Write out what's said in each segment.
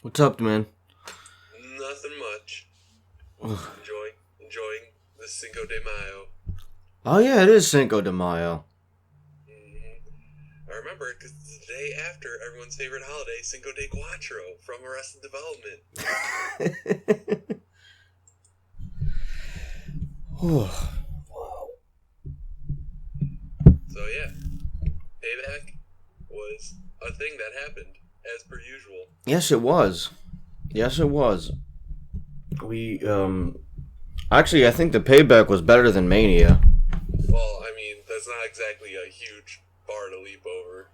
What's up, man? Nothing much. Enjoying the Cinco de Mayo. Oh yeah, it is Cinco de Mayo. I remember it because it's the day after everyone's favorite holiday, Cinco de Cuatro from Arrested Development. So yeah, Payback was a thing that happened as per usual. Yes, it was. Yes, it was. We actually, I think the Payback was better than Mania. Well, I mean that's not exactly a huge bar to leap over.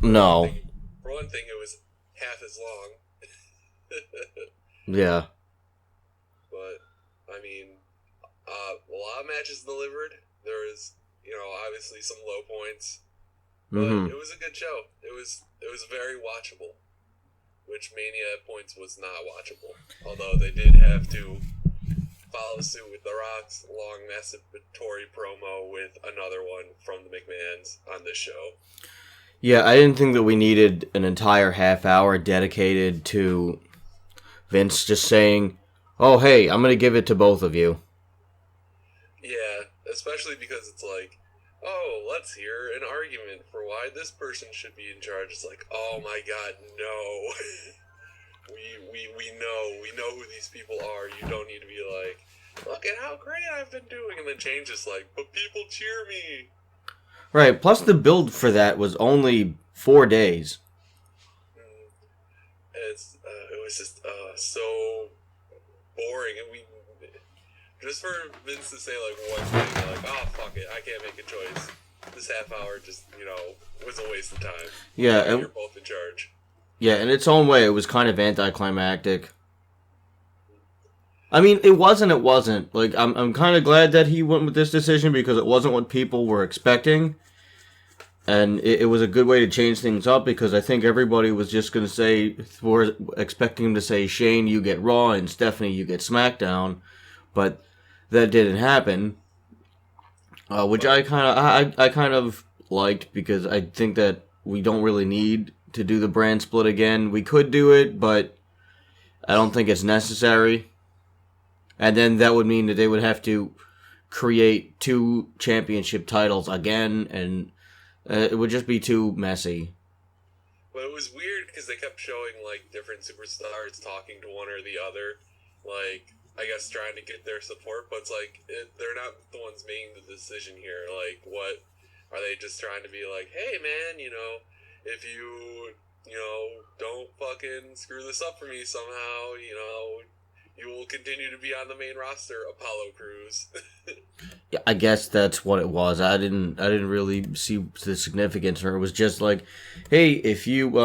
No. For one thing, it was half as long. Yeah. But I mean, a lot of matches delivered. There was, obviously some low points, but it was a good show. It was very watchable, which Mania at points was not watchable. Although they did have to follow suit with The Rock's long masturbatory promo with another one from the McMahons on this show. Yeah, I didn't think that we needed an entire half hour dedicated to Vince just saying, "Oh, hey, I'm gonna give it to both of you." Yeah, especially because it's like, oh, let's hear an argument for why this person should be in charge. It's like, oh my god, no. we know who these people are. You don't need to be like, look at how great I've been doing, and then change is like, but people cheer me. Right. Plus, the build for that was only 4 days. It was just so boring, and just for Vince to say like one thing, like, oh fuck it, I can't make a choice. This half hour just was a waste of time. Yeah, you're both in charge. Yeah, in its own way, it was kind of anticlimactic. I mean, it wasn't. Like, I'm kind of glad that he went with this decision because it wasn't what people were expecting. And it was a good way to change things up because I think everybody was just going to say, we're expecting him to say, Shane, you get Raw, and Stephanie, you get SmackDown. But that didn't happen. Which I kind of liked because I think that we don't really need to do the brand split again. We could do it, but I don't think it's necessary. And then that would mean that they would have to create 2 championship titles again, and it would just be too messy. But it was weird because they kept showing like different superstars talking to one or the other, like I guess trying to get their support. But it's like they're not the ones making the decision here. Like, what are they just trying to be like? Hey, man, if you don't fucking screw this up for me somehow, you will continue to be on the main roster, Apollo Crews. Yeah, I guess that's what it was. I didn't really see the significance, or it was just like, hey, if you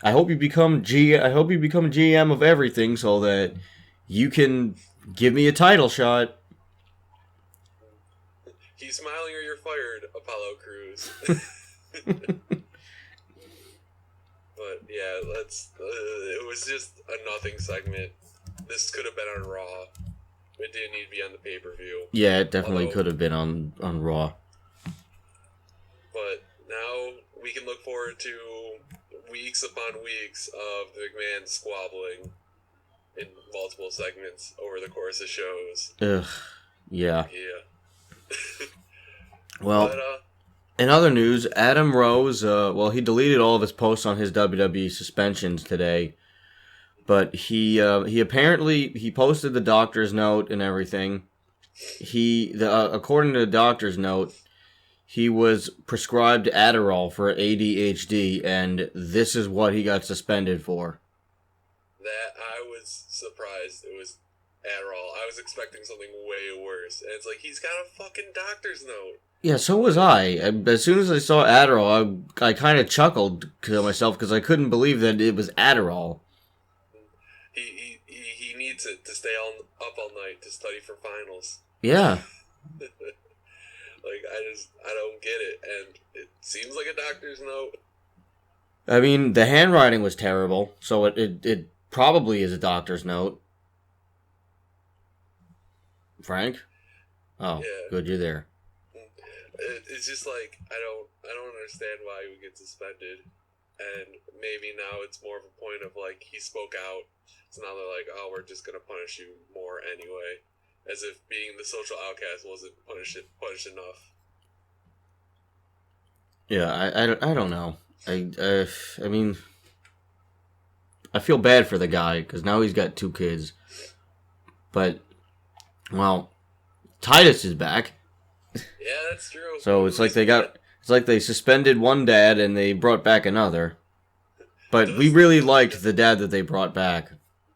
I hope you become GM of everything so that you can give me a title shot. Keep smiling or you're fired, Apollo Crews. But yeah, it was just a nothing segment. This could have been on Raw. It didn't need to be on the pay-per-view. Yeah, it definitely could have been on Raw. But now we can look forward to weeks upon weeks of the McMahon squabbling in multiple segments over the course of shows. Ugh. Yeah. Yeah. Well, in other news, Adam Rose, he deleted all of his posts on his WWE suspensions today. But he apparently posted the doctor's note and everything. According to the doctor's note, he was prescribed Adderall for ADHD, and this is what he got suspended for. That I was surprised it was Adderall. I was expecting something way worse, and it's like he's got a fucking doctor's note. Yeah, so was I. As soon as I saw Adderall, I kind of chuckled to myself because I couldn't believe that it was Adderall. He needs it to stay up all night to study for finals. Yeah. I don't get it, and it seems like a doctor's note. I mean, the handwriting was terrible, so it probably is a doctor's note. Frank? Oh, yeah. Good, you're there. It's just like I don't understand why he would get suspended. and maybe now it's more of a point of like he spoke out, so now they're like, oh, we're just gonna punish you more anyway, as if being the social outcast wasn't punished enough. Yeah, I don't know. I mean, I feel bad for the guy because now he's got 2 kids. But, well, Titus is back. Yeah, that's true. So it's like they suspended one dad and they brought back another. But we really liked the dad that they brought back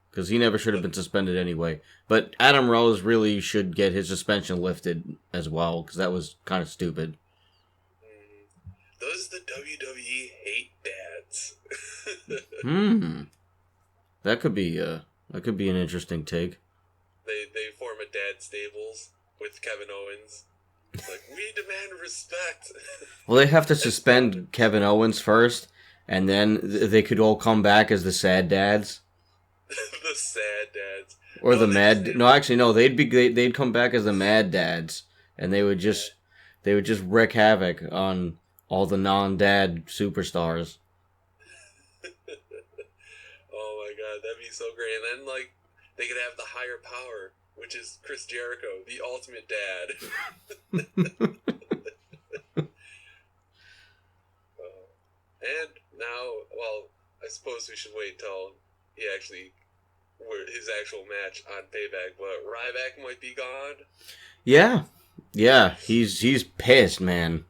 because he never should have been suspended anyway. But Adam Rose really should get his suspension lifted as well because that was kind of stupid. Does the WWE hate dads? That could be an interesting take. They form a dad stables with Kevin Owens. It's like, we demand respect. Well, they have to suspend Kevin Owens first, and then they could all come back as the sad dads. The sad dads. Or the mad. No, actually, no. They'd come back as the mad dads, and they would just wreak havoc on all the non-dad superstars. Oh my god, that'd be so great. And then like they could have the higher power, which is Chris Jericho, the ultimate dad. And now, well, I suppose we should wait till his actual match on Payback, but Ryback might be gone. Yeah, he's pissed, man.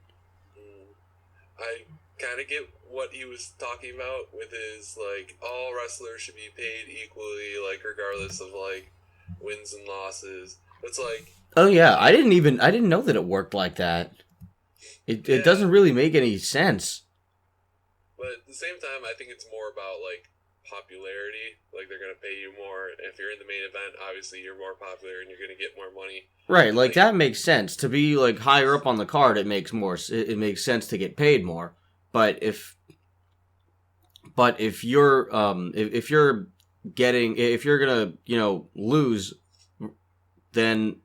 I kind of get what he was talking about with his, like, all wrestlers should be paid equally, like, regardless of, like, wins and losses. It's like... Oh, yeah, I didn't know that it worked like that. It doesn't really make any sense. But at the same time, I think it's more about, like, popularity. Like, they're going to pay you more. If you're in the main event, obviously you're more popular and you're going to get more money. Right, like that makes sense. To be like higher up on the card, it makes sense to get paid more. But if you're gonna, lose, then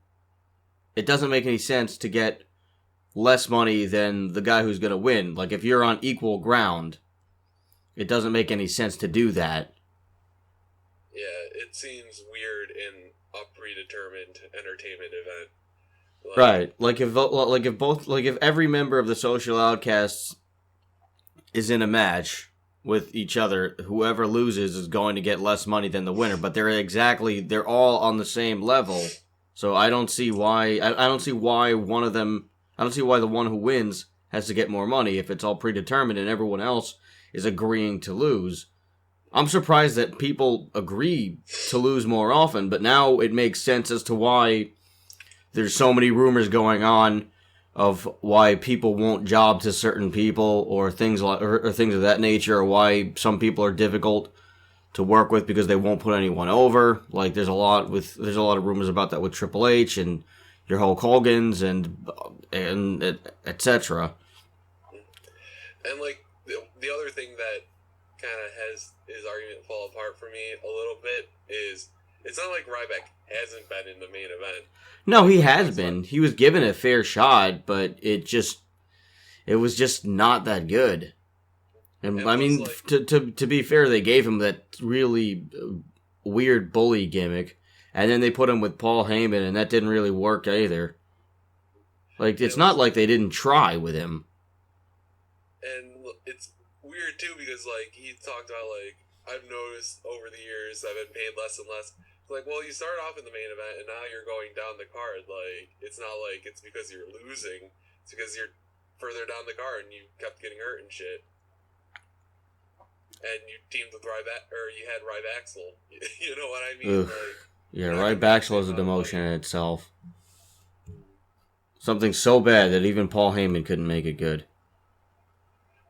it doesn't make any sense to get less money than the guy who's gonna win. Like if you're on equal ground, it doesn't make any sense to do that. Yeah, it seems weird in a predetermined entertainment event. Right. If every member of the Social Outcasts is in a match with each other, whoever loses is going to get less money than the winner, but they're all on the same level. So I don't see why the one who wins has to get more money if it's all predetermined and everyone else is agreeing to lose. I'm surprised that people agree to lose more often, but now it makes sense as to why there's so many rumors going on of why people won't job to certain people or things of that nature, or why some people are difficult to work with because they won't put anyone over. Like there's a lot of rumors about that with Triple H and your Hulk Hogan's and etc. And like the other thing that kind of has his argument fall apart for me a little bit is it's not like Ryback hasn't been in the main event. No, he has been. He was given a fair shot, but it was just not that good. And I mean, like, to be fair, they gave him that really weird bully gimmick, and then they put him with Paul Heyman, and that didn't really work either. Like, it's not like they didn't try with him. And it's weird, too, because, like, he talked about, like, I've noticed over the years I've been paid less and less. It's like, well, you start off in the main event, and now you're going down the card. Like, it's not like it's because you're losing. It's because you're further down the card, and you kept getting hurt and shit. And you teamed with Ryback, or you had Rybaxel. You know what I mean? Like, yeah, Rybaxel is a demotion in itself. Something so bad that even Paul Heyman couldn't make it good.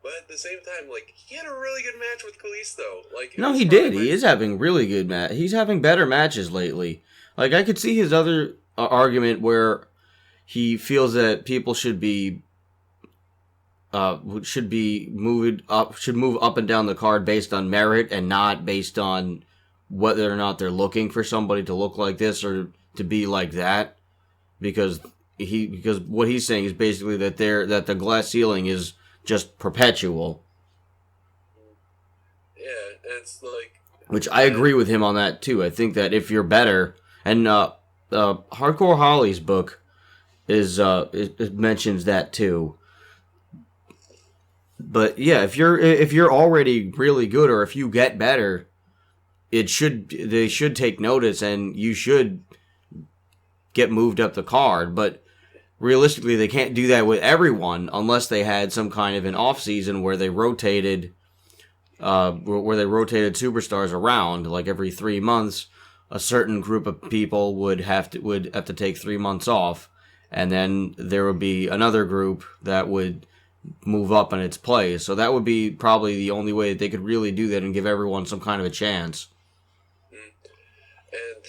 But at the same time, like, he had a really good match with Kalisto. Like, no, he did. He is having really good He's having better matches lately. Like, I could see his other argument where he feels that people should move up and down the card based on merit and not based on whether or not they're looking for somebody to look like this or to be like that. Because what he's saying is basically that the glass ceiling is just perpetual. and it's like... Which I agree with him on that, too. I think that if you're better... And Hardcore Holly's book it mentions that, too. But, yeah, if you're already really good, or if you get better, they should take notice, and you should get moved up the card. But realistically, they can't do that with everyone unless they had some kind of an off season where they rotated superstars around. Like every 3 months, a certain group of people would have to take 3 months off, and then there would be another group that would move up in its place. So that would be probably the only way that they could really do that and give everyone some kind of a chance. And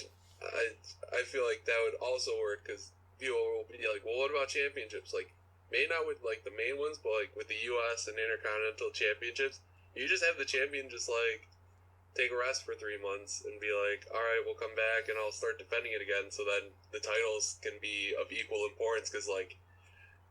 I feel like that would also work because people will be like, well, what about championships? Like, maybe not with like the main ones, but like with the U.S. and Intercontinental Championships, you just have the champion just like take a rest for 3 months and be like, all right, we'll come back and I'll start defending it again. So then the titles can be of equal importance because like,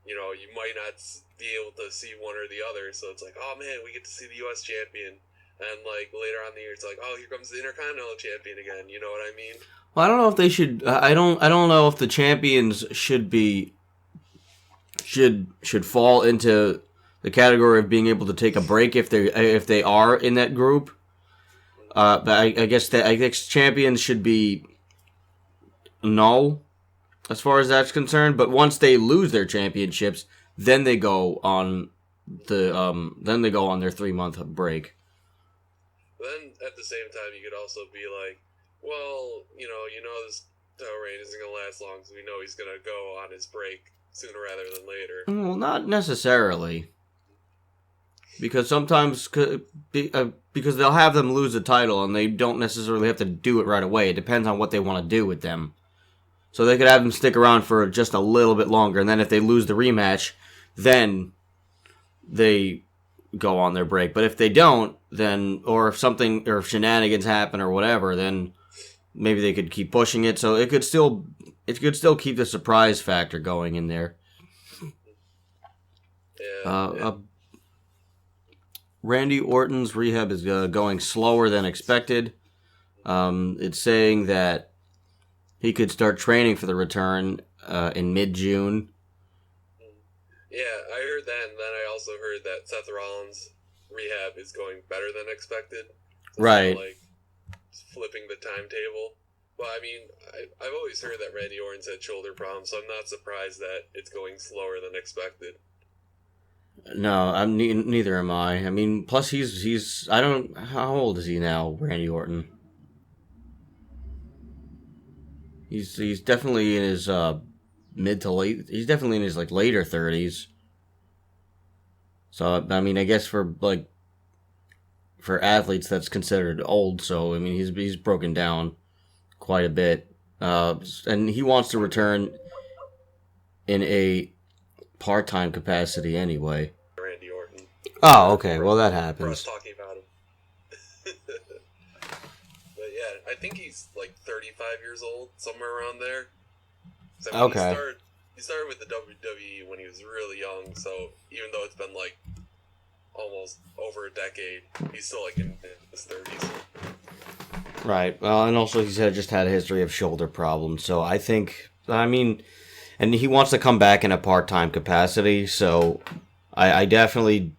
you know, you might not be able to see one or the other. So it's like, oh man, we get to see the U.S. champion. And like later on in the year, it's like, oh, here comes the Intercontinental Champion again. You know what I mean? Well, I don't know if they should. I don't know if the champions should fall into the category of being able to take a break if they are in that group. But I guess champions should be null as far as that's concerned. But once they lose their championships, then they go on their 3 month break. Then at the same time, you could also be like, well, you know this title reign isn't going to last long, so we know he's going to go on his break sooner rather than later. Well, not necessarily. Because sometimes, because they'll have them lose the title, and they don't necessarily have to do it right away. It depends on what they want to do with them. So they could have them stick around for just a little bit longer, and then if they lose the rematch, then they go on their break. But if they don't, then, or if shenanigans happen or whatever, then maybe they could keep pushing it. So it could still keep the surprise factor going in there. Yeah. Randy Orton's rehab is going slower than expected. It's saying that he could start training for the return in mid-June. Yeah, I heard that, and then I also heard that Seth Rollins' rehab is going better than expected. So right. Like, flipping the timetable. But, I mean, I've always heard that Randy Orton's had shoulder problems, so I'm not surprised that it's going slower than expected. No, neither am I. I mean, plus he's how old is he now, Randy Orton? He's definitely in his mid to late. He's definitely in his like later 30s. So I mean, I guess for athletes that's considered old. So I mean, he's broken down quite a bit, and he wants to return in a part-time capacity anyway. Randy Orton. Oh, okay. Well, that happens. For us talking about him. But yeah, I think he's like 35 years old, somewhere around there. So, I mean, okay. He started with the WWE when he was really young, so even though it's been like almost over a decade, he's still like in his 30s. Right. Well, and also he's just had a history of shoulder problems, so I think, I mean, and he wants to come back in a part-time capacity, so I definitely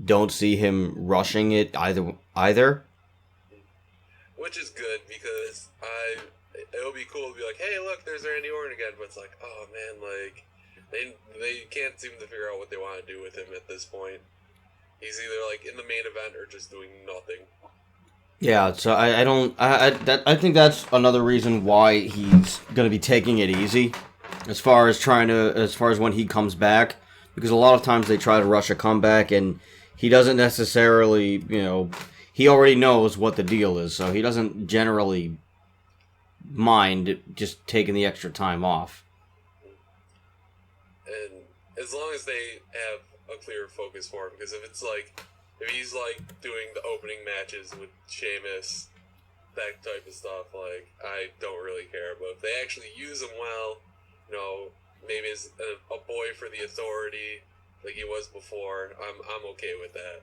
don't see him rushing it either. Which is good, because it'll be cool to be like, hey, look, there's Randy Orton again, but it's like, oh man, like, they can't seem to figure out what they want to do with him at this point. He's either like in the main event or just doing nothing. Yeah, so I think that's another reason why he's gonna be taking it easy, as far as when he comes back, because a lot of times they try to rush a comeback and he doesn't necessarily, he already knows what the deal is, so he doesn't generally mind just taking the extra time off. And as long as they have a clear focus for him, because if he's like doing the opening matches with Sheamus, that type of stuff, like, I don't really care. But if they actually use him well, maybe as a boy for the Authority, like he was before, I'm okay with that.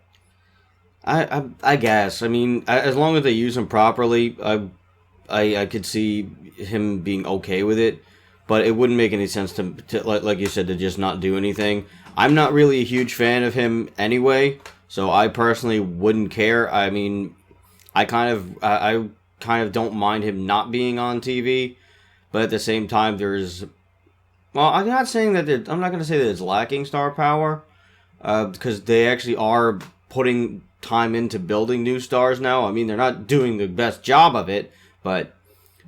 I guess. I mean, as long as they use him properly, I could see him being okay with it. But it wouldn't make any sense to like you said, to just not do anything. I'm not really a huge fan of him anyway, so I personally wouldn't care. I mean, I kind of don't mind him not being on TV, but at the same time, well, I'm not saying that I'm not going to say that it's lacking star power, because they actually are putting time into building new stars now. I mean, they're not doing the best job of it, but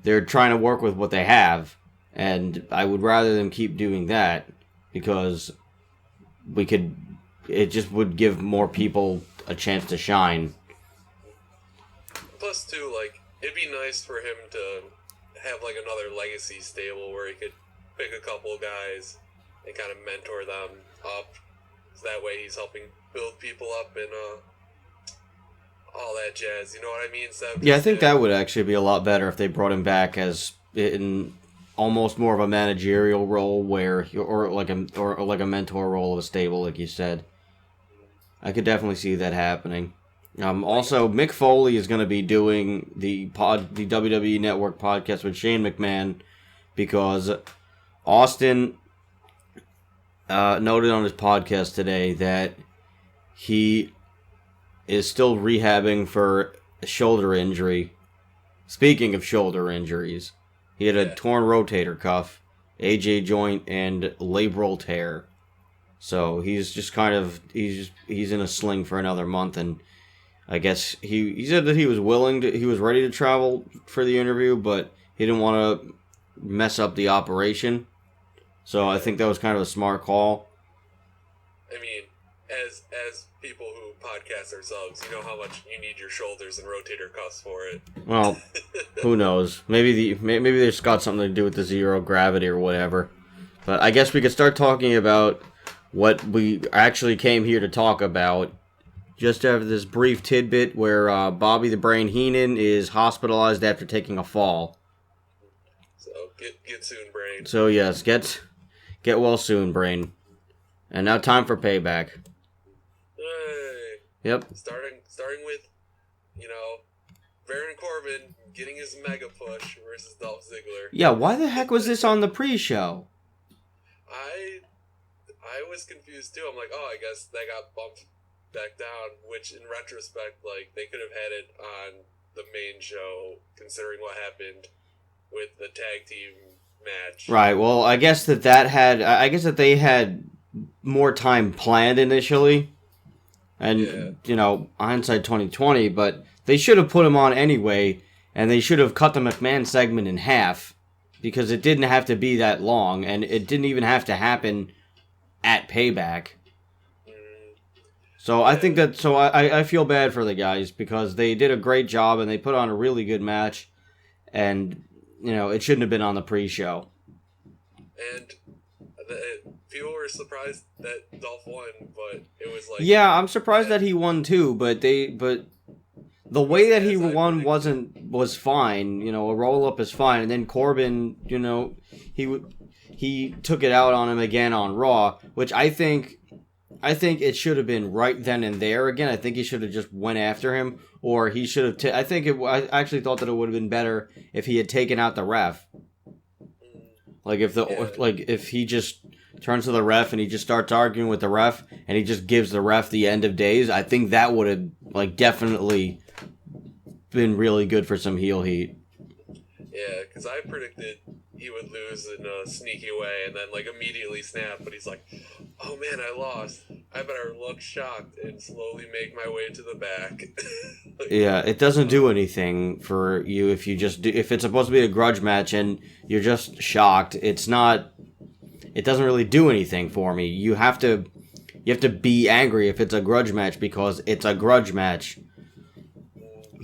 they're trying to work with what they have, and I would rather them keep doing that because it just would give more people a chance to shine. Plus, too, like, it'd be nice for him to have, like, another legacy stable where he could pick a couple guys and kind of mentor them up. So that way he's helping build people up and all that jazz. You know what I mean? So Yeah, I think that would actually be a lot better if they brought him back as in almost more of a managerial role, or like a mentor role of a stable, like you said. I could definitely see that happening. Also, Mick Foley is going to be doing the WWE Network podcast with Shane McMahon because Austin noted on his podcast today that he is still rehabbing for a shoulder injury. Speaking of shoulder injuries, he had a torn rotator cuff, AJ joint, and labral tear. So he's just he's in a sling for another month, and I guess he said that he was ready to travel for the interview, but he didn't want to mess up the operation. So I think that was kind of a smart call. I mean, as people who podcast ourselves, you know how much you need your shoulders and rotator cuffs for it. Well, who knows? Maybe there's got something to do with the zero gravity or whatever. But I guess we could start talking about what we actually came here to talk about. Just after this brief tidbit where Bobby the Brain Heenan is hospitalized after taking a fall. So get soon, Brain. So yes, get well soon, Brain. And now time for Payback. Hey. Yep. Starting with, Baron Corbin getting his mega push versus Dolph Ziggler. Yeah, why the heck was this on the pre-show? I was confused too. I'm like, oh, I guess they got bumped back down, which in retrospect, like, they could have had it on the main show, considering what happened with the tag team match. Right, well, I guess that they had more time planned initially, and, hindsight 2020, but they should have put him on anyway, and they should have cut the McMahon segment in half, because it didn't have to be that long, and it didn't even have to happen at Payback. So I think that, I feel bad for the guys, because they did a great job, and they put on a really good match, and, it shouldn't have been on the pre-show. And people were surprised that Dolph won, but it was like... Yeah, I'm surprised that he won too, but the way that he won was fine. A roll-up is fine, and then Corbin, he took it out on him again on Raw, which I think it should have been right then and there again. I think he should have just went after him, or he should have... I actually thought that it would have been better if he had taken out the ref. Like if he just turns to the ref and he just starts arguing with the ref and he just gives the ref the end of days, I think that would have definitely been really good for some heel heat. Yeah, because I predicted he would lose in a sneaky way and then immediately snap, but he's like, oh man, I lost. I better look shocked and slowly make my way to the back. Yeah, it doesn't do anything for you if it's supposed to be a grudge match and you're just shocked. It doesn't really do anything for me. You have to be angry if it's a grudge match because it's a grudge match.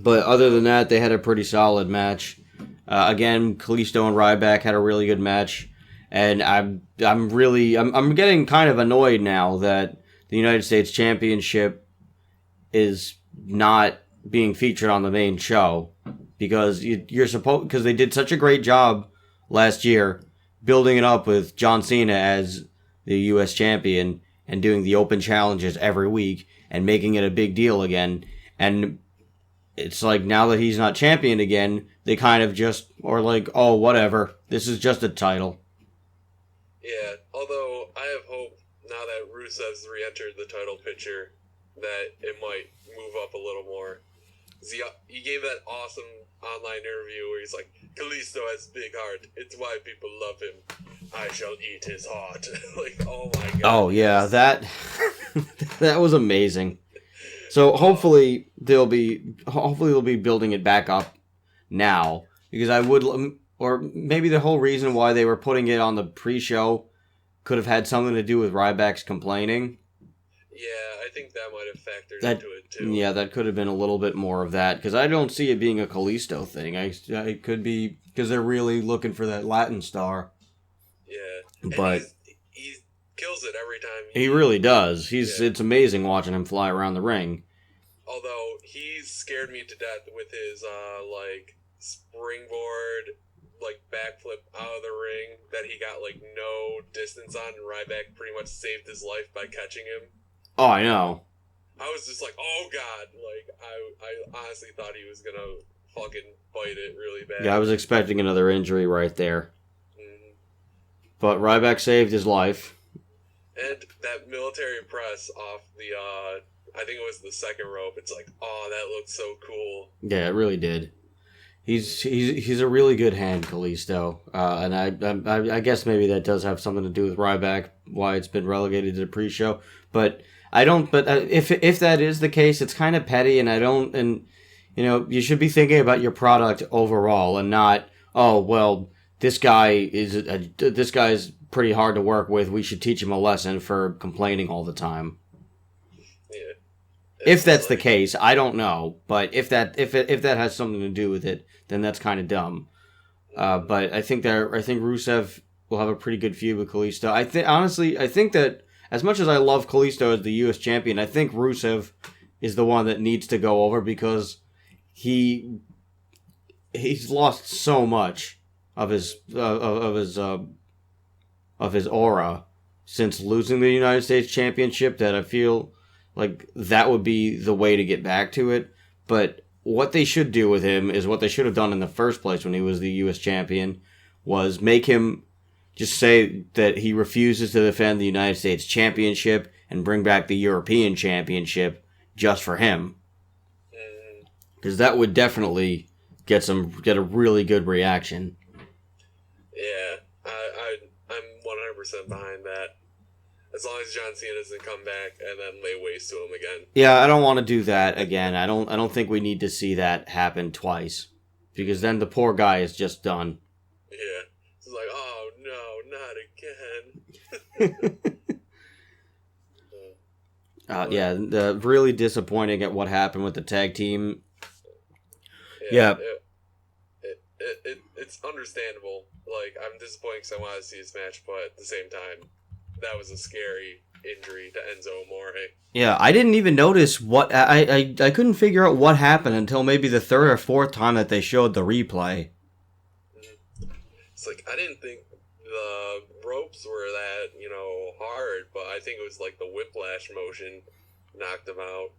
But other than that, they had a pretty solid match. Again, Kalisto and Ryback had a really good match, and I'm getting kind of annoyed now that the United States Championship is not being featured on the main show because because they did such a great job last year building it up with John Cena as the U.S. champion and doing the open challenges every week and making it a big deal again. And it's like now that he's not champion again, they kind of just are like, oh, whatever. This is just a title. Yeah, although I have hope now that Rusev's re-entered the title picture that it might move up a little more. He gave that awesome online interview where he's like, Kalisto has big heart. It's why people love him. I shall eat his heart. Like, oh my god. Oh yeah, that that was amazing. So hopefully they'll be building it back up now, because I would, or maybe the whole reason why they were putting it on the pre-show could have had something to do with Ryback's complaining. Yeah, I think that might have factored into it too. Yeah, that could have been a little bit more of that, because I don't see it being a Kalisto thing. It could be because they're really looking for that Latin star. Yeah, but he kills it every time. He really does. It's amazing watching him fly around the ring. Although he's scared me to death with his like springboard, like backflip out of the ring that he got like no distance on, and Ryback pretty much saved his life by catching him. Oh, I know. I was just like, oh god, like I honestly thought he was gonna fucking bite it really bad. Yeah, I was expecting another injury right there. Mm-hmm. But Ryback saved his life. And that military press off the, I think it was the second rope. It's like, oh, that looks so cool. Yeah, it really did. He's a really good hand, Kalisto. And I guess maybe that does have something to do with Ryback, why it's been relegated to the pre-show. But I don't. But if that is the case, it's kind of petty, and I don't. And you should be thinking about your product overall, and not, oh well, this guy's pretty hard to work with. We should teach him a lesson for complaining all the time. Yeah. If that's the case, I don't know, but if that has something to do with it, then that's kind of dumb. But I think Rusev will have a pretty good feud with Kalisto. I think that as much as I love Kalisto as the U.S. champion, I think Rusev is the one that needs to go over, because he's lost so much of his aura since losing the United States Championship that I feel like that would be the way to get back to it. But what they should do with him is what they should have done in the first place when he was the U.S. champion, was make him just say that he refuses to defend the United States Championship and bring back the European Championship just for him. Because that would definitely get a really good reaction. Yeah, I'm 100% behind that. As long as John Cena doesn't come back and then lay waste to him again. Yeah, I don't want to do that again. I don't think we need to see that happen twice, because then the poor guy is just done. Yeah, it's like, oh no, not again. Yeah, really disappointing at what happened with the tag team. Yeah. It's understandable. Like, I'm disappointed because I want to see this match, but at the same time, that was a scary injury to Enzo Amore. Yeah, I didn't even notice what I couldn't figure out what happened until maybe the third or fourth time that they showed the replay. It's like, I didn't think the ropes were that, hard, but I think it was like the whiplash motion knocked him out.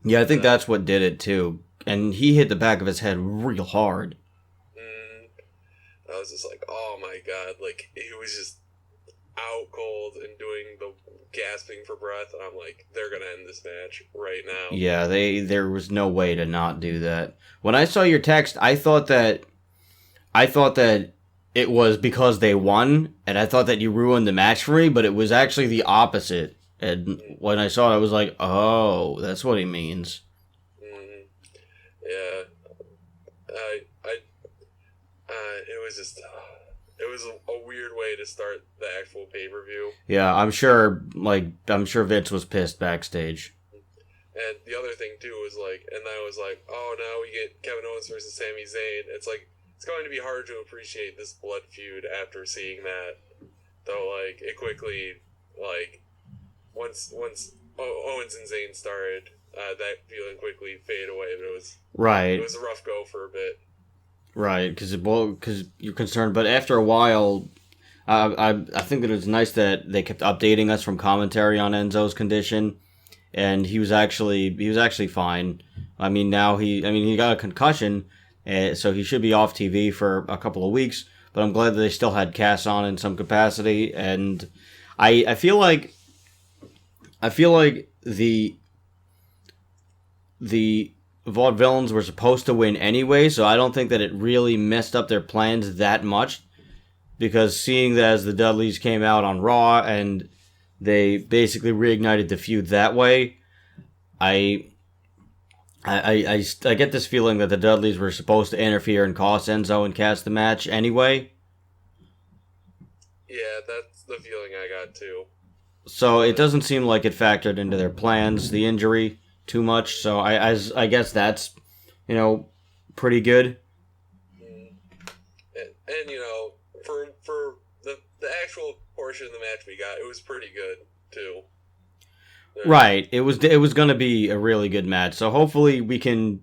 Yeah, I think that's what did it too. And he hit the back of his head real hard. I was just like, oh my god, like, he was just out cold and doing the gasping for breath, and I'm like, they're gonna end this match right now. Yeah, there was no way to not do that. When I saw your text, I thought that it was because they won, and I thought that you ruined the match for me, but it was actually the opposite. And when I saw it, I was like, oh, that's what he means. Yeah. It was a weird way to start the actual pay-per-view. Yeah, I'm sure Vince was pissed backstage. And the other thing too was like, and I was like, oh, now we get Kevin Owens versus Sami Zayn. It's like, it's going to be hard to appreciate this blood feud after seeing that. Though, like, it quickly, like, once Owens and Zayn started, that feeling quickly faded away. But it was a rough go for a bit. Right, because you're concerned. But after a while, I think that it was nice that they kept updating us from commentary on Enzo's condition, and he was actually fine. I mean, he got a concussion, so he should be off TV for a couple of weeks. But I'm glad that they still had Cass on in some capacity, and I feel like the Vaudevillains were supposed to win anyway, so I don't think that it really messed up their plans that much. Because seeing that as the Dudleys came out on Raw and they basically reignited the feud that way, I get this feeling that the Dudleys were supposed to interfere and cost Enzo and Cass the match anyway. Yeah, that's the feeling I got too. So it doesn't seem like it factored into their plans, the injury, too much. So I guess that's, pretty good. And for the actual portion of the match we got, it was pretty good too. Right. It was going to be a really good match. So hopefully we can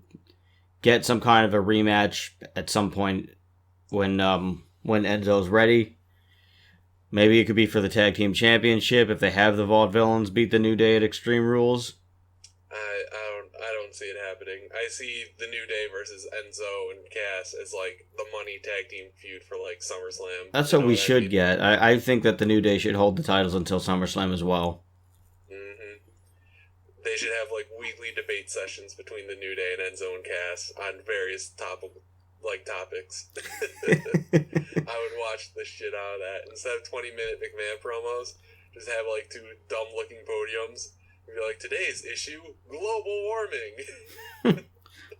get some kind of a rematch at some point when Enzo's ready. Maybe it could be for the tag team championship if they have the Vaudevillains beat the New Day at Extreme Rules. I don't see it happening. I see the New Day versus Enzo and Cass as like the money tag team feud for like SummerSlam. That's what we should get. I think that the New Day should hold the titles until SummerSlam as well. Mm-hmm. They should have like weekly debate sessions between the New Day and Enzo and Cass on various topics. I would watch the shit out of that. Instead of 20-minute McMahon promos, just have like two dumb-looking podiums. And be like, today's issue, global warming.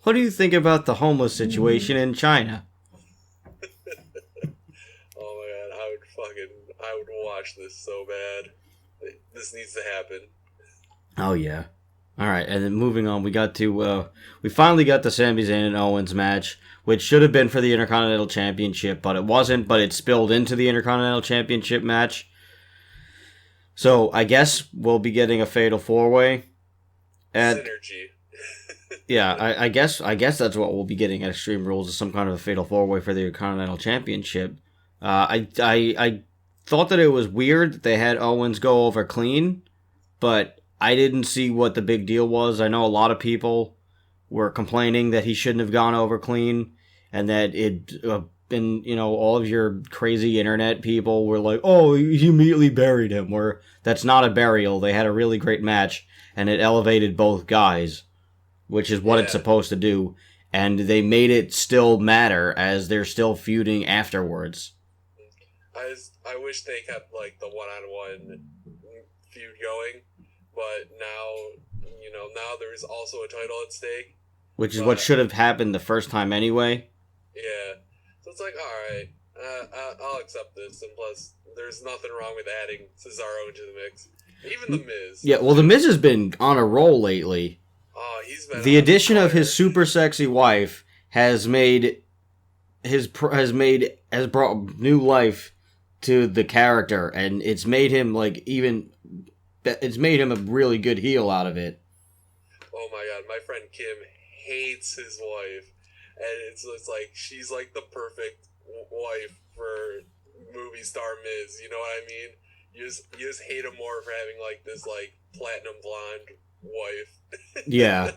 What do you think about the homeless situation in China? Oh my god, I would watch this so bad. This needs to happen. Oh yeah. Alright, and then moving on, we finally got the Sami Zayn and Owens match, which should have been for the Intercontinental Championship, but it wasn't, but it spilled into the Intercontinental Championship match. So, I guess we'll be getting a Fatal 4-Way. Synergy. Yeah, I guess that's what we'll be getting at Extreme Rules, is some kind of a Fatal 4-Way for the Intercontinental Championship. I thought that it was weird that they had Owens go over clean, but I didn't see what the big deal was. I know a lot of people were complaining that he shouldn't have gone over clean, and that all of your crazy internet people were like, oh, he immediately buried him, where that's not a burial. They had a really great match, and it elevated both guys, which is what it's supposed to do, and they made it still matter as they're still feuding afterwards. I wish they kept like the one-on-one feud going, but now there's also a title at stake. Which is what should have happened the first time anyway. Yeah. So it's like, alright, I'll accept this, and plus, there's nothing wrong with adding Cesaro into the mix. Even The Miz. Yeah, well, The Miz has been on a roll lately. Oh, he's been the addition of his super sexy wife has brought new life to the character, and it's made him a really good heel out of it. Oh my god, my friend Kim hates his wife, and it's like she's like the perfect wife for movie star Miz. You know what I mean? You just hate him more for having like this like platinum blonde wife. Yeah.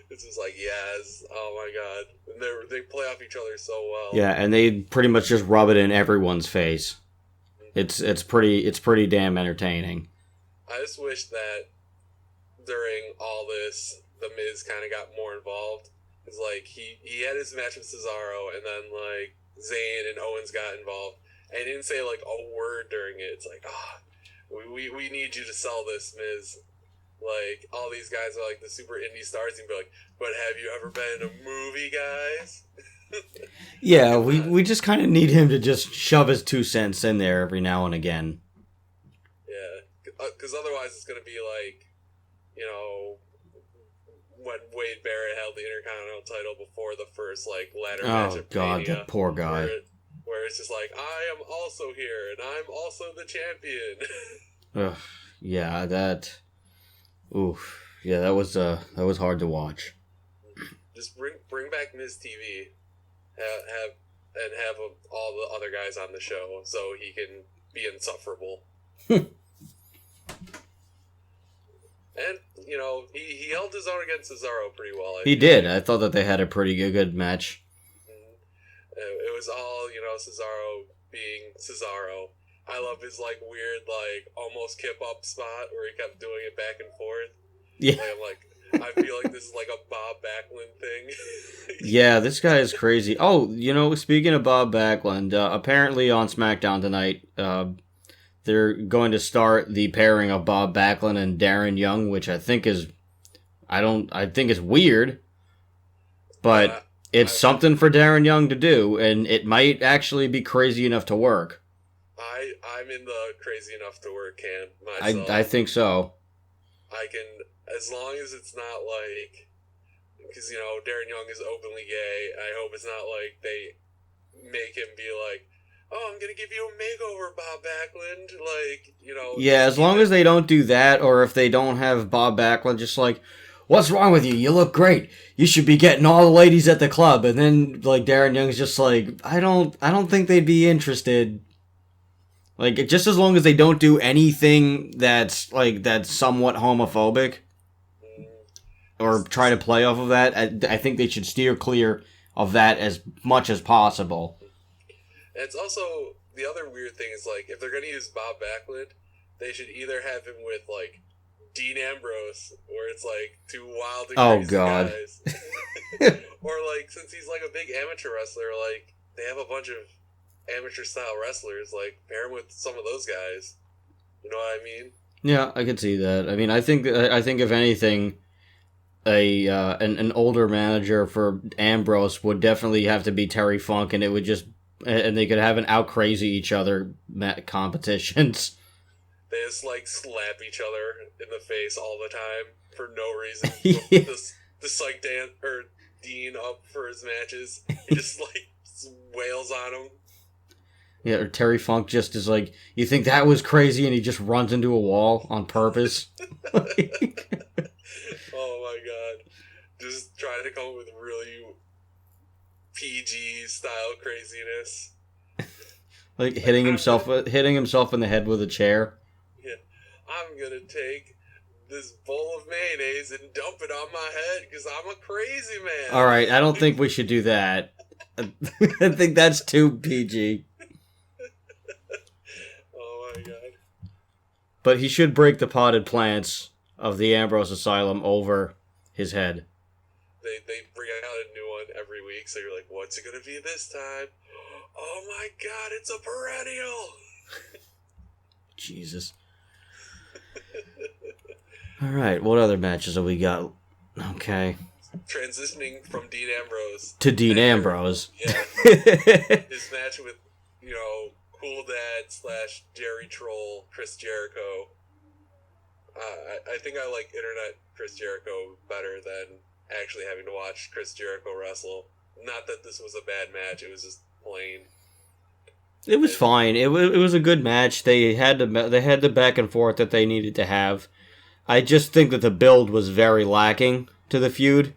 It's just like, yes, oh my god, and they play off each other so well. Yeah, and they pretty much just rub it in everyone's face. It's pretty damn entertaining. I just wish that during all this, the Miz kind of got more involved. It's like he had his match with Cesaro, and then like Zayn and Owens got involved, and he didn't say like a word during it. It's like, we need you to sell this, Miz. Like, all these guys are like the super indie stars, and be like, but have you ever been in a movie, guys? Yeah, we just kind of need him to just shove his 2 cents in there every now and again. Yeah, because otherwise it's going to be like, when Wade Barrett held the Intercontinental title before the first, like, ladder match of God, Mania, that poor guy. Where it's just like, I am also here, and I'm also the champion. Ugh, yeah, that... Oof. Yeah, that was hard to watch. Just bring back Miz TV. Have all the other guys on the show so he can be insufferable. And, he held his own against Cesaro pretty well. He did. I thought that they had a pretty good match. It was all, Cesaro being Cesaro. I love his, weird, almost kip-up spot where he kept doing it back and forth. Yeah. I feel like this is, a Bob Backlund thing. Yeah, this guy is crazy. Oh, speaking of Bob Backlund, apparently on SmackDown tonight, they're going to start the pairing of Bob Backlund and Darren Young, which I think is... I think it's weird, but it's something for Darren Young to do, and it might actually be crazy enough to work. I'm in the crazy enough to work camp myself. I think so. I can, as long as it's not because Darren Young is openly gay. I hope it's not they make him be oh, I'm gonna give you a makeover, Bob Backlund. Yeah, as long as they don't do that, or if they don't have Bob Backlund just what's wrong with you? You look great. You should be getting all the ladies at the club. And then Darren Young's just I don't think they'd be interested. Just as long as they don't do anything that's somewhat homophobic, or try to play off of that, I think they should steer clear of that as much as possible. And it's also, the other weird thing is, if they're going to use Bob Backlund, they should either have him with, Dean Ambrose, where it's, two wild and crazy guys. Or, since he's, a big amateur wrestler, they have a bunch of amateur-style wrestlers, pair him with some of those guys. You know what I mean? Yeah, I could see that. I mean, I think if anything, an older manager for Ambrose would definitely have to be Terry Funk, and it would just... And they could have an out-crazy each other competitions. They just, slap each other in the face all the time for no reason. Yeah. Just Dan, or Dean up for his matches. He just, wails on him. Yeah, or Terry Funk just is you think that was crazy, and he just runs into a wall on purpose. Oh my god. Just trying to come up with really PG style craziness. Hitting himself in the head with a chair. Yeah. I'm gonna take this bowl of mayonnaise and dump it on my head because I'm a crazy man. Alright, I don't think we should do that. I think that's too PG. Oh my god. But he should break the potted plants of the Ambrose Asylum over his head. They bring out a new one every week, so you're like, what's it gonna be this time? Oh my god, it's a perennial! Jesus. Alright, what other matches have we got? Okay. Transitioning from Dean Ambrose to Dean Ambrose. Yeah. His match with, Cool Dad / Jerry Troll, Chris Jericho. I think I like internet Chris Jericho better than actually having to watch Chris Jericho wrestle. Not that this was a bad match, it was just plain. It was fine. It was a good match. They had the back and forth that they needed to have. I just think that the build was very lacking to the feud.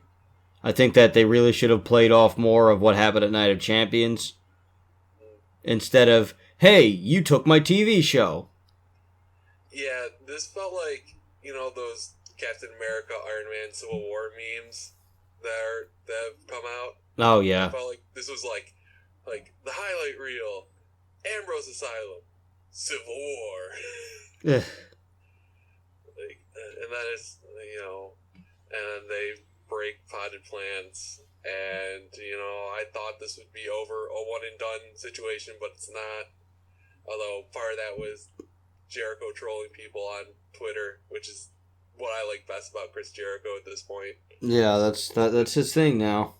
I think that they really should have played off more of what happened at Night of Champions. Instead of, hey, you took my TV show. Yeah, this felt like, those Captain America, Iron Man, Civil War memes that have come out. Oh, yeah. I felt like this was like the highlight reel, Ambrose Asylum, Civil War. Ugh. And that is, and they break potted plants, and, I thought this would be over a one and done situation, but it's not. Although part of that was Jericho trolling people on Twitter, which is what I like best about Chris Jericho at this point. Yeah, that's his thing now.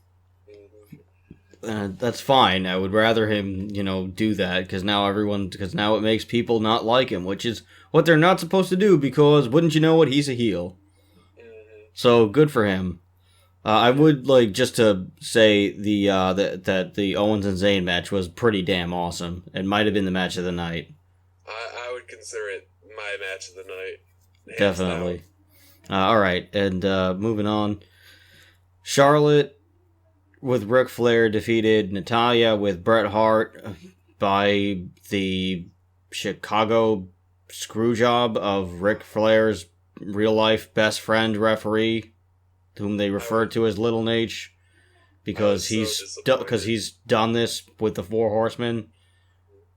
That's fine. I would rather him, do that, because now it makes people not like him, which is what they're not supposed to do, because wouldn't you know it, he's a heel. Mm-hmm. So good for him. I would like just to say that the Owens and Zayn match was pretty damn awesome. It might have been the match of the night. I would consider it my match of the night. Definitely. All right, and moving on. Charlotte with Ric Flair defeated Natalya with Bret Hart by the Chicago screwjob of Ric Flair's real life best friend referee, whom they referred to as Little Nate, because he's done this with the Four Horsemen.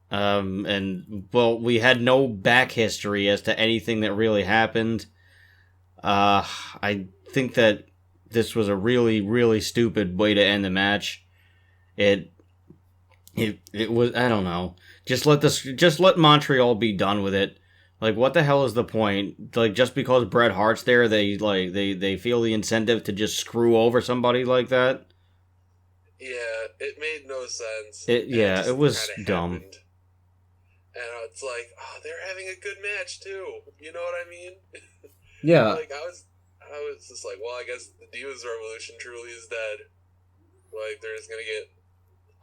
And well, we had no back history as to anything that really happened. I think that this was a really, really stupid way to end the match. It was, I don't know. Just let Montreal be done with it. Like, what the hell is the point? Like, just because Bret Hart's there, they feel the incentive to just screw over somebody like that? Yeah, it made no sense. It was dumb. Happened. And it's like, oh, they're having a good match too. You know what I mean? Yeah. Like, I was just like, well, I guess the Divas Revolution truly is dead. Like, they're just gonna get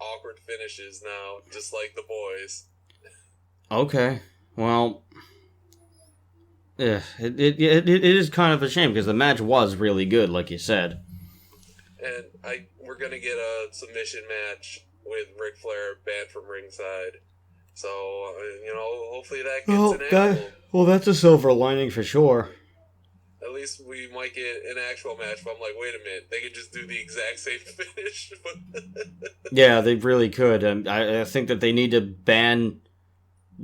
awkward finishes now, just like the boys. Okay, well, yeah, it is kind of a shame because the match was really good, like you said. And we're gonna get a submission match with Ric Flair banned from ringside. So, hopefully that gets an actual... Well, that's a silver lining for sure. At least we might get an actual match, but I'm like, wait a minute, they could just do the exact same finish. Yeah, they really could, and I think that they need to ban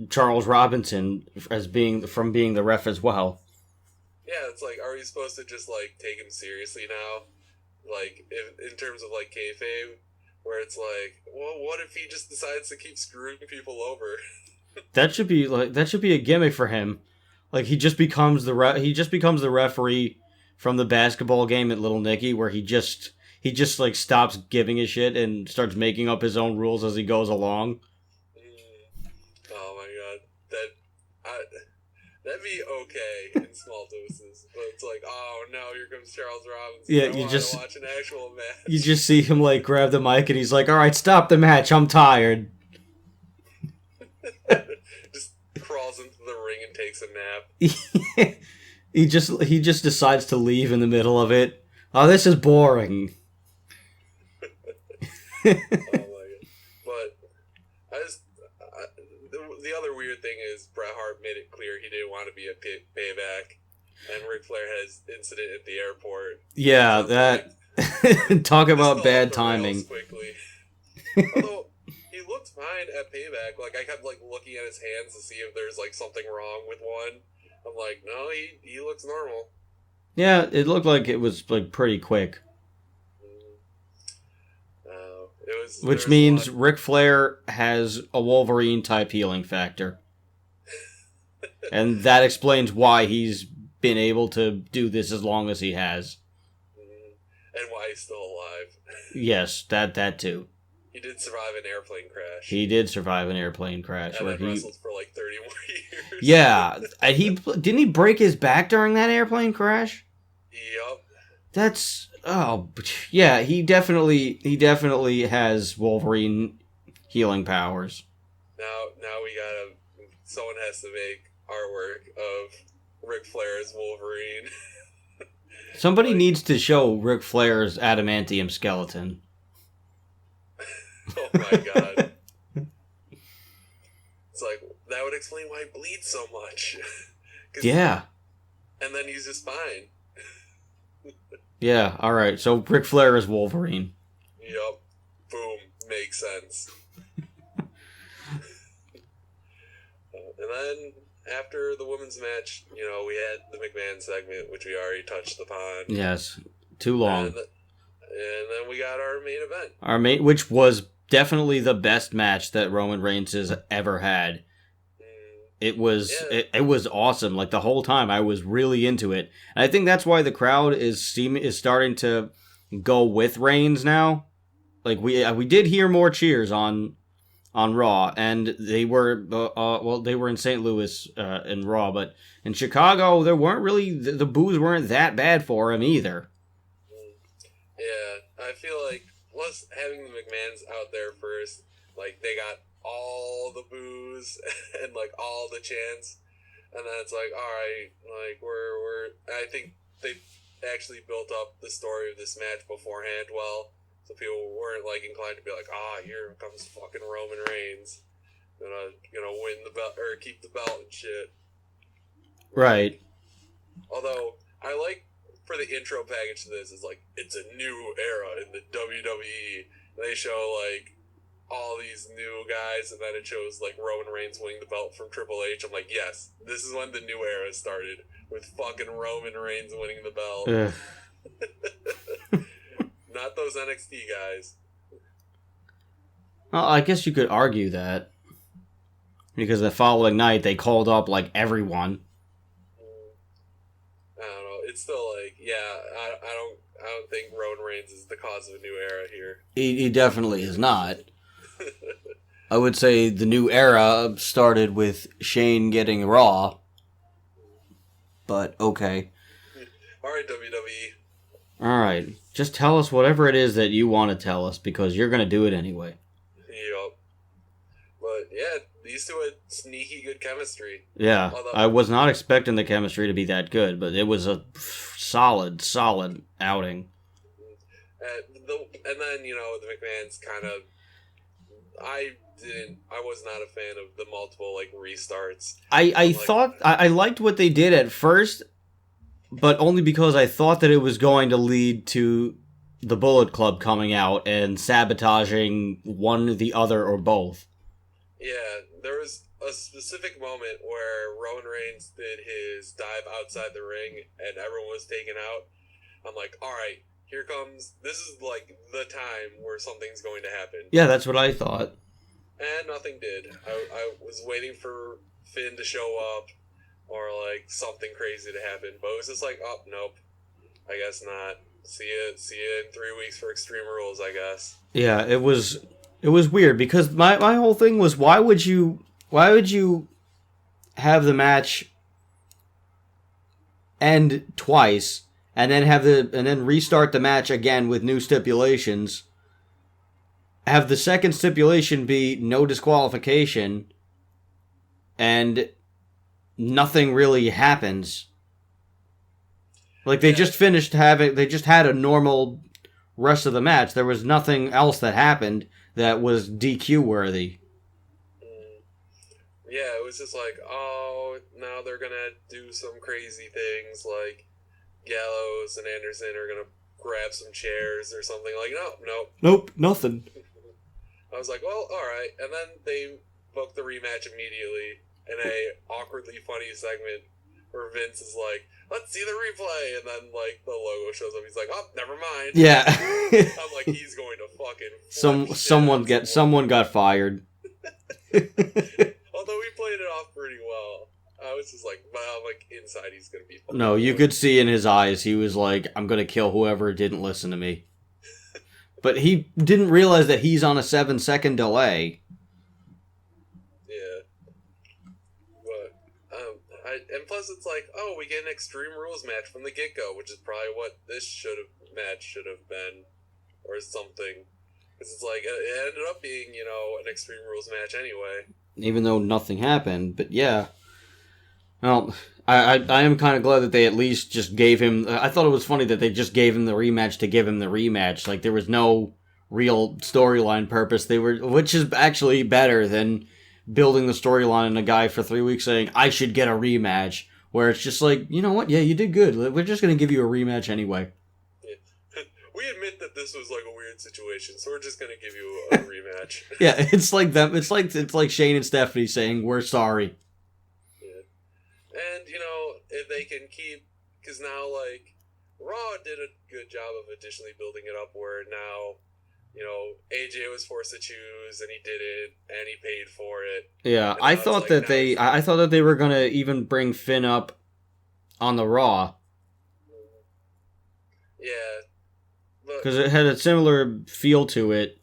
Charles Robinson from being the ref as well. Yeah, it's like, are we supposed to just, like, take him seriously now? Like, in terms of, like, kayfabe, where it's like, well, what if he just decides to keep screwing people over? That should be a gimmick for him. Like, he just becomes the referee from the basketball game at Little Nicky, where he just like stops giving a shit and starts making up his own rules as he goes along. Oh my god, that'd be okay in small doses, but it's like, oh no, here comes Charles Robinson. Yeah, I want to watch an actual match. You just see him like grab the mic and he's like, "All right, stop the match. I'm tired." Just crawls into the ring and takes a nap. He just decides to leave in the middle of it. Oh, this is boring. Oh my god! But the other weird thing is Bret Hart made it clear he didn't want to be a Payback, and Ric Flair has incident at the airport. Yeah, so that talk about bad timing. Quickly. Although he looked fine at Payback. Like, I kept like looking at his hands to see if there's like something wrong with one. I'm like, no, he looks normal. Yeah, it looked like it was like pretty quick. Which means Ric Flair has a Wolverine type healing factor. And that explains why he's been able to do this as long as he has. And why he's still alive. Yes, that too. He did survive an airplane crash. He did survive an airplane crash. And then wrestled for like 30 more years. Yeah. Didn't he break his back during that airplane crash? Yup. That's... Oh, yeah, he definitely has Wolverine healing powers. Now we gotta... Someone has to make artwork of Ric Flair's Wolverine. Somebody needs to show Ric Flair's adamantium skeleton. Oh my god. It's like, that would explain why he bleeds so much. Yeah. And then he's just fine. Yeah, alright, so Ric Flair is Wolverine. Yup. Boom. Makes sense. And then, after the women's match, we had the McMahon segment, which we already touched upon. Yes. Too long. And then we got our main event. Which was definitely the best match that Roman Reigns has ever had. It was it was awesome. Like, the whole time I was really into it. And I think that's why the crowd is starting to go with Reigns now. Like, we did hear more cheers on Raw, and they were they were in St. Louis in Raw, but in Chicago there weren't really the boos weren't that bad for him either. Yeah, I feel like having the McMahons out there first, like, they got all the boos and like all the chants, and then it's like, all right, like I think they actually built up the story of this match beforehand well, so people weren't like inclined to be like, here comes fucking Roman Reigns, gonna win the belt or keep the belt and shit. Right. Although I like for the intro package to this is like, it's a new era in the WWE. They show like all these new guys, and then it shows like Roman Reigns winning the belt from Triple H. I'm like, yes, this is when the new era started with fucking Roman Reigns winning the belt. Not those NXT guys. Well, I guess you could argue that because the following night they called up like everyone. I don't know. It's still like, yeah, I don't think Roman Reigns is the cause of a new era here. He definitely is not. I would say the new era started with Shane getting Raw. But okay. Alright, WWE. Alright. Just tell us whatever it is that you want to tell us because you're going to do it anyway. Yup. But yeah, these two had sneaky good chemistry. Yeah. I was not expecting the chemistry to be that good, but it was a solid outing. And then, the McMahon's kind of... I was not a fan of the multiple, restarts. I liked what they did at first, but only because I thought that it was going to lead to the Bullet Club coming out and sabotaging one, the other, or both. Yeah, there was a specific moment where Roman Reigns did his dive outside the ring and everyone was taken out. I'm like, alright, here comes, this is the time where something's going to happen. Yeah, that's what I thought. And nothing did. I was waiting for Finn to show up or something crazy to happen, but it was just oh, nope, I guess not. See you in 3 weeks for Extreme Rules, I guess. Yeah, it was weird because my whole thing was why would you have the match end twice and then restart the match again with new stipulations, have the second stipulation be no disqualification, and nothing really happens. They just had a normal rest of the match. There was nothing else that happened that was DQ worthy. Yeah, it was just oh, now they're gonna do some crazy things Gallows and Anderson are gonna grab some chairs or something. Nope, nothing. I was like, well, alright. And then they booked the rematch immediately in a awkwardly funny segment where Vince is like, let's see the replay. And then, the logo shows up. He's like, oh, never mind. Yeah. I'm like, he's going to fucking... Someone got fired. Although he played it off pretty well. I was just inside he's going to be fucking... No, you could see in his eyes, he was like, I'm going to kill whoever didn't listen to me. But he didn't realize that he's on a 7-second delay. Yeah. But, and plus it's we get an Extreme Rules match from the get-go, which is probably what this match should have been, or something. Because it's it ended up being, an Extreme Rules match anyway. Even though nothing happened, but yeah. Well, I am kind of glad that they at least just gave him... I thought it was funny that they just gave him the rematch to give him the rematch. There was no real storyline purpose. Which is actually better than building the storyline in a guy for 3 weeks saying, I should get a rematch. Where it's just you know what? Yeah, you did good. We're just going to give you a rematch anyway. Yeah. We admit that this was a weird situation, so we're just going to give you a rematch. Yeah, it's like them. It's like Shane and Stephanie saying, we're sorry. And, if they can keep... Because now, Raw did a good job of additionally building it up where now, AJ was forced to choose, and he did it, and he paid for it. Yeah, I thought that they were going to even bring Finn up on the Raw. Yeah. Because it had a similar feel to it,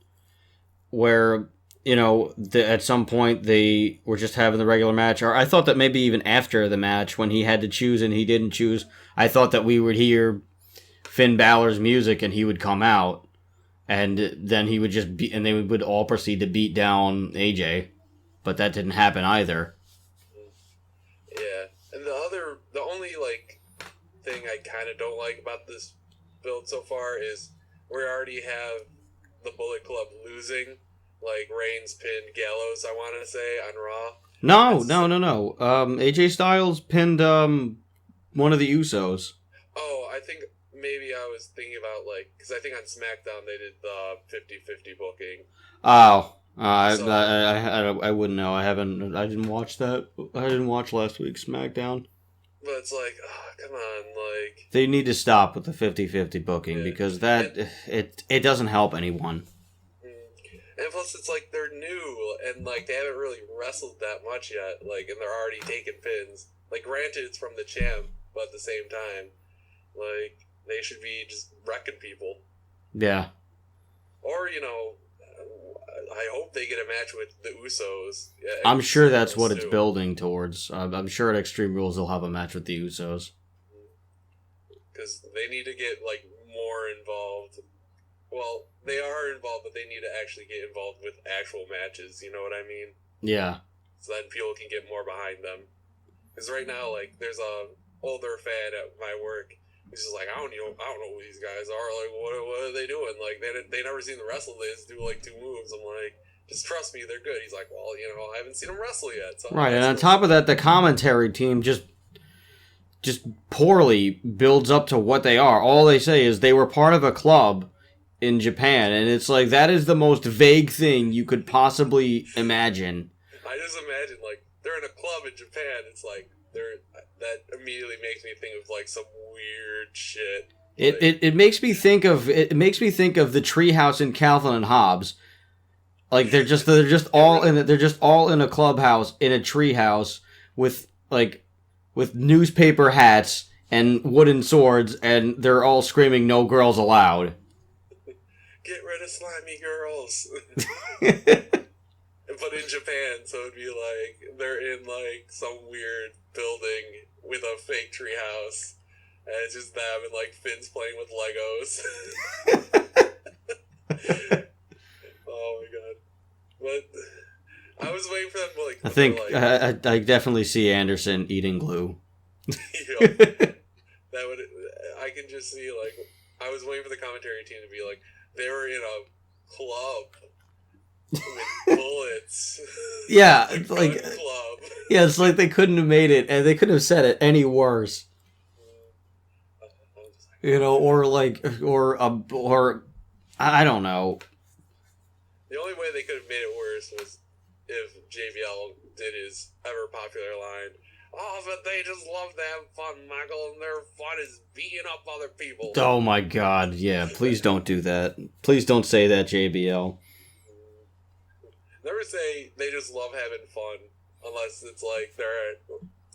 where... at some point they were just having the regular match. Or I thought that maybe even after the match, when he had to choose and he didn't choose, I thought that we would hear Finn Balor's music and he would come out. And then he would just and they would all proceed to beat down AJ. But that didn't happen either. Yeah. And the only, thing I kind of don't like about this build so far is we already have the Bullet Club losing. Reigns pinned Gallows, I want to say, on Raw. No. AJ Styles pinned one of the Usos. Oh, think maybe I was thinking about, like, because I think on SmackDown they did the 50-50 booking. Oh, So- I wouldn't know. I didn't watch that. I didn't watch last week's SmackDown. But it's like, oh, come on, like... They need to stop with the 50-50 booking because it doesn't help anyone. And plus, it's like they're new, and like they haven't really wrestled that much yet, like, and they're already taking pins. Like, granted, it's from the champ, but at the same time, like, they should be just wrecking people. Yeah. Or, you know, I hope they get a match with the Usos. Yeah, I'm sure that's what it's building towards. I'm sure at Extreme Rules they'll have a match with the Usos. Because they need to get, like, more involved. Well, they are involved, but they need to actually get involved with actual matches, you know what I mean? Yeah. So then people can get more behind them. Because right now, like, there's a older fan at my work who's just like, I don't know who these guys are. Like, what are they doing? Like, they never seen the wrestle. They just do, like, 2 moves. I'm like, just trust me, they're good. He's like, well, you know, I haven't seen them wrestle yet. So right, and on top of that, the commentary team just poorly builds up to what they are. All they say is they were part of a club in Japan, and it's like, that is the most vague thing you could possibly imagine. I just imagine, like, they're in a club in Japan. It's like, that immediately makes me think of, like, some weird shit. It makes me think of the treehouse in Calvin and Hobbes. Like, they're just all in a clubhouse in a treehouse with newspaper hats and wooden swords, and they're all screaming "No girls allowed." Get rid of slimy girls. But in Japan, so it'd be like they're in like some weird building with a fake treehouse, and it's just them and like Finn's playing with Legos. Oh my god! But I was waiting for them to like. I think I definitely see Anderson eating glue. That would. I can just see like I was waiting for the commentary team to be like they were in a club. With bullets. Yeah, like club. Yeah, it's like they couldn't have made it, and they couldn't have said it any worse. You know, or I don't know. The only way they could have made it worse was if JBL did his ever popular line. Oh, but they just love to have fun, Michael, and their fun is beating up other people. Oh my god, yeah, please don't do that. Please don't say that, JBL. Never say they just love having fun, unless it's like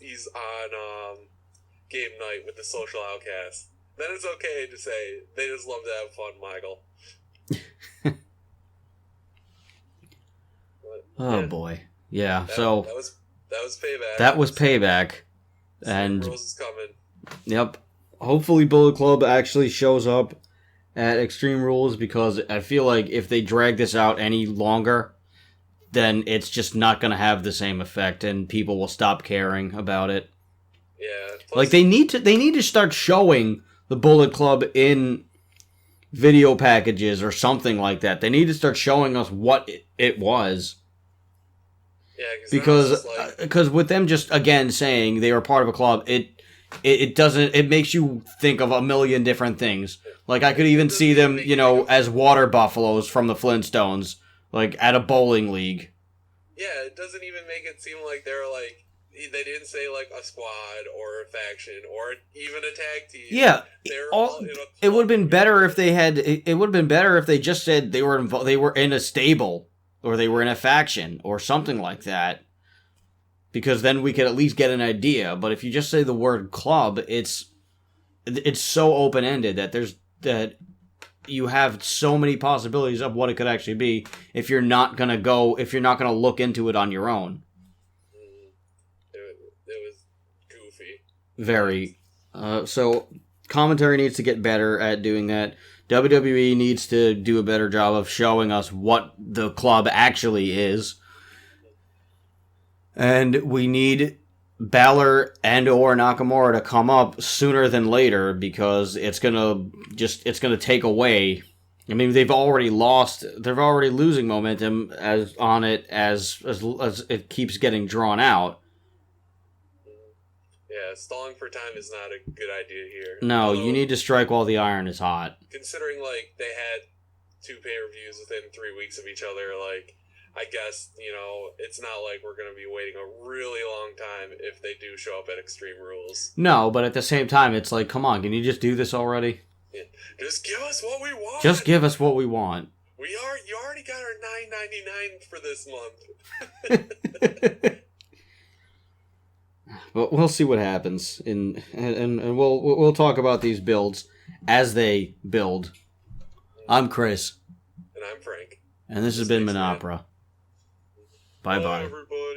he's on game night with the social outcast. Then it's okay to say they just love to have fun, Michael. Oh boy, yeah. So that was Payback. That was Payback, and Rose is coming. Yep. Hopefully, Bullet Club actually shows up at Extreme Rules, because I feel like if they drag this out any longer, then it's just not going to have the same effect, and people will stop caring about it. Yeah. Plus, like they need to start showing the Bullet Club in video packages or something like that. They need to start showing us what it was. Yeah, because with them just again saying they were part of a club, it makes you think of a million different things. Like I could even see them, as water buffaloes from the Flintstones. Like, at a bowling league. Yeah, it doesn't even make it seem like they're, like... They didn't say, like, a squad or a faction or even a tag team. Yeah. It would have been better if they had... It would have been better if they just said they were in a stable. Or they were in a faction. Or something like that. Because then we could at least get an idea. But if you just say the word club, it's so open-ended that you have so many possibilities of what it could actually be if you're not gonna look into it on your own. It was goofy. Very. So commentary needs to get better at doing that. WWE needs to do a better job of showing us what the club actually is. And we need Balor and or Nakamura to come up sooner than later, because it's gonna take away. I mean, they're already losing momentum as it keeps getting drawn out. Yeah, stalling for time is not a good idea here. No, Although, you need to strike while the iron is hot. considering like they had 2 pay-per-views within 3 weeks of each other, like I guess it's not like we're gonna be waiting a really long time if they do show up at Extreme Rules. No, but at the same time, it's like, come on, can you just do this already? Yeah. Just give us what we want. Just give us what we want. You already got our $9.99 for this month. But we'll see what happens, and we'll talk about these builds as they build. I'm Chris, And I'm Frank. and this has been Manopera. Bye bye. Bye, everybody.